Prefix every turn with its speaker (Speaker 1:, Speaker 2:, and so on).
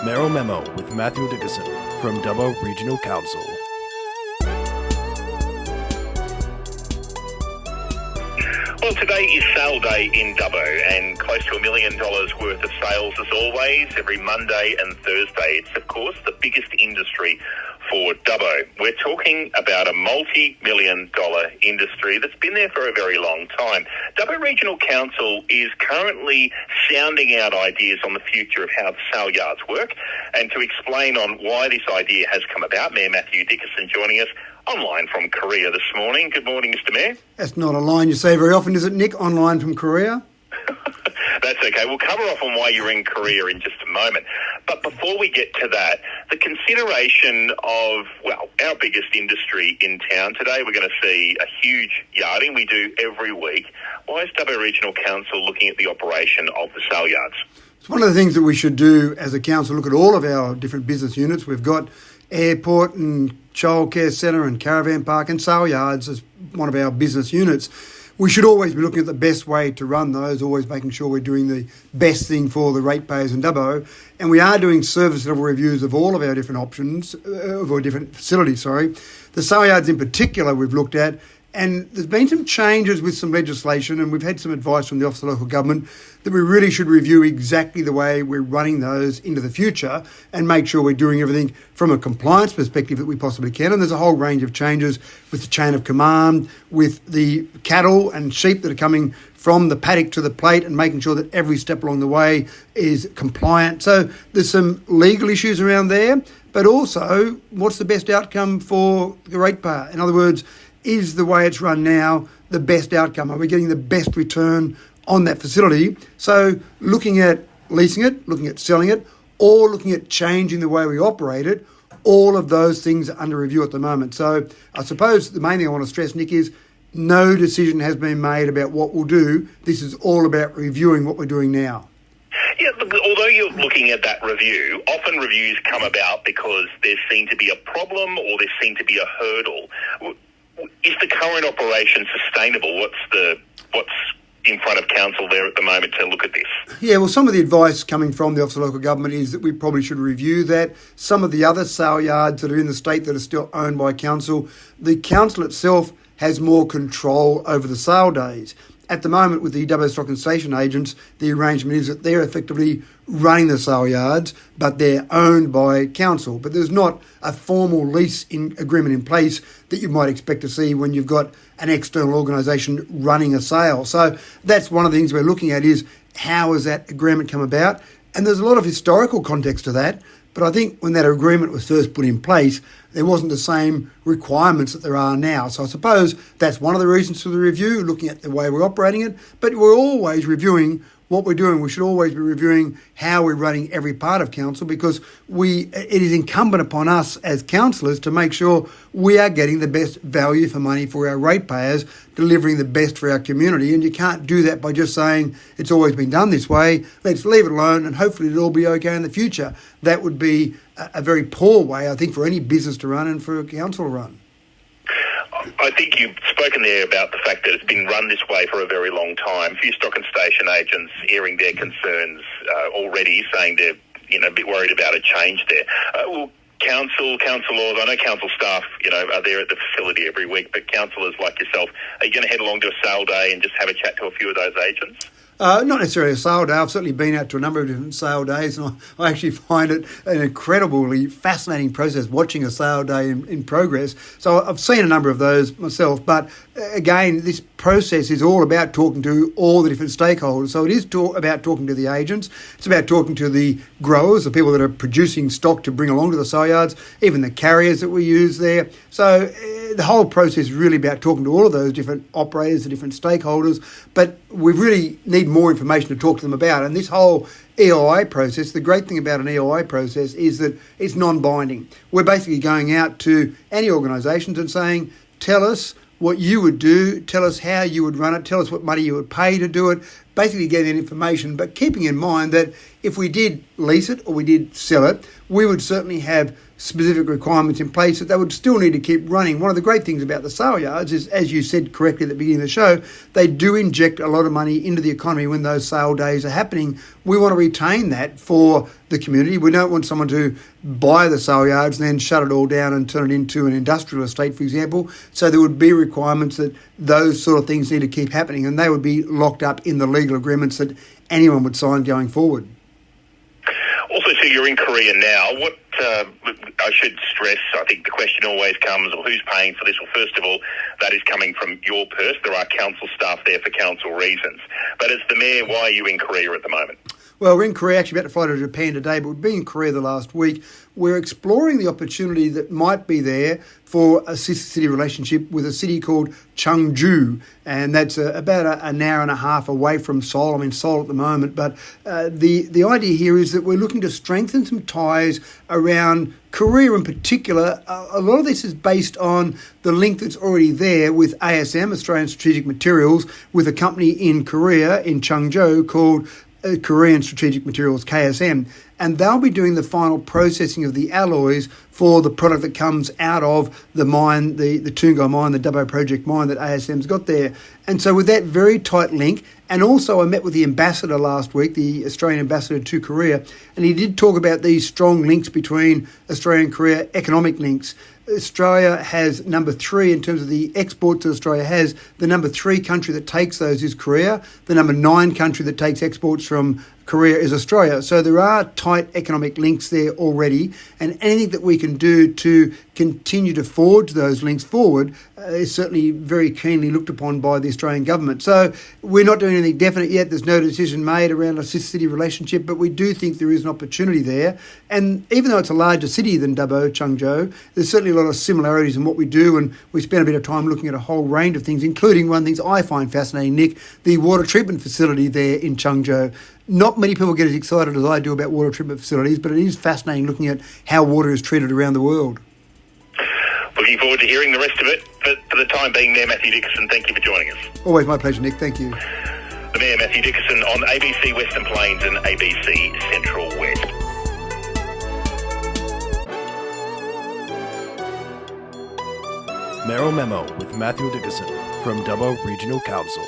Speaker 1: Merrill Memo with Matthew Dickerson from Dubbo Regional Council.
Speaker 2: Well, today is sale day in Dubbo, and close to $1 million worth of sales as always, every Monday and Thursday. It's, of course, the biggest industry for Dubbo. We're talking about a multi-million-dollar industry that's been there for a very long time. Dubbo Regional Council is currently sounding out ideas on the future of how the sale yards work, and to explain on why this idea has come about, Mayor Matthew Dickerson joining us online from Korea this morning. Good morning, Mr. Mayor.
Speaker 3: That's not a line you say very often, is it, Nick? Online from Korea?
Speaker 2: That's okay. We'll cover off on why you're in Korea in just a moment. But before we get to that, the consideration of, well, our biggest industry in town today, we're going to see a huge yarding we do every week. Why is Dubbo Regional Council looking at the operation of the sale yards?
Speaker 3: It's one of the things that we should do as a council, look at all of our different business units. We've got airport and childcare centre and caravan park and sale yards as one of our business units. We should always be looking at the best way to run those, always making sure we're doing the best thing for the ratepayers in Dubbo. And we are doing service level reviews of all of our different options, of our different facilities, The sale yards in particular we've looked at, and there's been some changes with some legislation, and we've had some advice from the Office of Local Government that we really should review exactly the way we're running those into the future and make sure we're doing everything from a compliance perspective that we possibly can. And there's a whole range of changes with the chain of command, with the cattle and sheep that are coming from the paddock to the plate and making sure that every step along the way is compliant. So there's some legal issues around there, but also what's the best outcome for the ratepayer? In other words, is the way it's run now the best outcome? Are we getting the best return on that facility? So looking at leasing it, looking at selling it, or looking at changing the way we operate it, all of those things are under review at the moment. So I suppose the main thing I want to stress, Nick, is no decision has been made about what we'll do. This is all about reviewing what we're doing now.
Speaker 2: Yeah, although you're looking at that review, often reviews come about because there seems to be a problem or there seems to be a hurdle. Is the current operation sustainable? What's in front of council there at the moment to look at this?
Speaker 3: Yeah, well, some of the advice coming from the Office of Local Government is that we probably should review that. Some of the other sale yards that are in the state that are still owned by council, the council itself has more control over the sale days. At the moment, with the Dubbo Stock and Station agents, the arrangement is that they're effectively running the sale yards, but they're owned by council. But there's not a formal lease agreement in place that you might expect to see when you've got an external organisation running a sale. So that's one of the things we're looking at is how has that agreement come about? And there's a lot of historical context to that. But I think when that agreement was first put in place, there wasn't the same requirements that there are now. So I suppose that's one of the reasons for the review, looking at the way we're operating it. But we're always reviewing what we're doing. We should always be reviewing how we're running every part of council, because it is incumbent upon us as councillors to make sure we are getting the best value for money for our ratepayers, delivering the best for our community. And you can't do that by just saying it's always been done this way. Let's leave it alone and hopefully it'll all be okay in the future. That would be a very poor way, I think, for any business to run and for a council to run.
Speaker 2: I think you've spoken there about the fact that it's been run this way for a very long time. A few stock and station agents airing their concerns already, saying they're a bit worried about a change there. Councillors, I know council staff, are there at the facility every week, but councillors like yourself, are you going to head along to a sale day and just have a chat to a few of those agents?
Speaker 3: Not necessarily a sale day. I've certainly been out to a number of different sale days, and I actually find it an incredibly fascinating process watching a sale day in progress. So I've seen a number of those myself, but again, this process is all about talking to all the different stakeholders. So it is about talking to the agents. It's about talking to the growers, the people that are producing stock to bring along to the sale yards, even the carriers that we use there. So the whole process is really about talking to all of those different operators, the different stakeholders, but we really need more information to talk to them about. And this whole EOI process, the great thing about an EOI process is that it's non-binding. We're basically going out to any organisations and saying, tell us what you would do, tell us how you would run it, tell us what money you would pay to do it, basically getting that information, but keeping in mind that if we did lease it or we did sell it, we would certainly have specific requirements in place that they would still need to keep running. One of the great things about the sale yards is, as you said correctly at the beginning of the show, they do inject a lot of money into the economy when those sale days are happening. We want to retain that for the community. We don't want someone to buy the sale yards and then shut it all down and turn it into an industrial estate, for example. So there would be requirements that those sort of things need to keep happening, and they would be locked up in the legal agreements that anyone would sign going forward.
Speaker 2: Also, so you're in Korea now. What I should stress, I think the question always comes, well, who's paying for this? Well, first of all, that is coming from your purse. There are council staff there for council reasons. But as the Mayor, why are you in Korea at the moment?
Speaker 3: Well, we're in Korea, actually about to fly to Japan today, but we've been in Korea the last week. We're exploring the opportunity that might be there for a sister-city relationship with a city called Cheongju, and that's about an hour and a half away from Seoul. I'm in Seoul at the moment, but the idea here is that we're looking to strengthen some ties around Korea in particular. A lot of this is based on the link that's already there with ASM, Australian Strategic Materials, with a company in Korea, in Cheongju, called Korean Strategic Materials, KSM, and they'll be doing the final processing of the alloys for the product that comes out of the mine, the Toongai mine, the Dubbo Project mine that ASM's got there. And so with that very tight link, and also I met with the ambassador last week, the Australian ambassador to Korea, and he did talk about these strong links between Australia and Korea, economic links. Australia has number 3 in terms of the exports that Australia has. The number 3 country that takes those is Korea. The number 9 country that takes exports from Korea is Australia. So there are tight economic links there already, and anything that we can do to continue to forge those links forward is certainly very keenly looked upon by the Australian government. So we're not doing anything definite yet. There's no decision made around a sister-city relationship, but we do think there is an opportunity there. And even though it's a larger city than Dubbo, Cheongju, there's certainly a lot of similarities in what we do, and we spent a bit of time looking at a whole range of things, including one of the things I find fascinating, Nick, the water treatment facility there in Cheongju. Not many people get as excited as I do about water treatment facilities, but it is fascinating looking at how water is treated around the world.
Speaker 2: Looking forward to hearing the rest of it. But for the time being, Mayor Matthew Dickerson, thank you for joining us.
Speaker 3: Always my pleasure, Nick. Thank you.
Speaker 2: The Mayor Matthew Dickerson on ABC Western Plains and ABC Central West.
Speaker 1: Mayoral Memo with Matthew Dickerson from Dubbo Regional Council.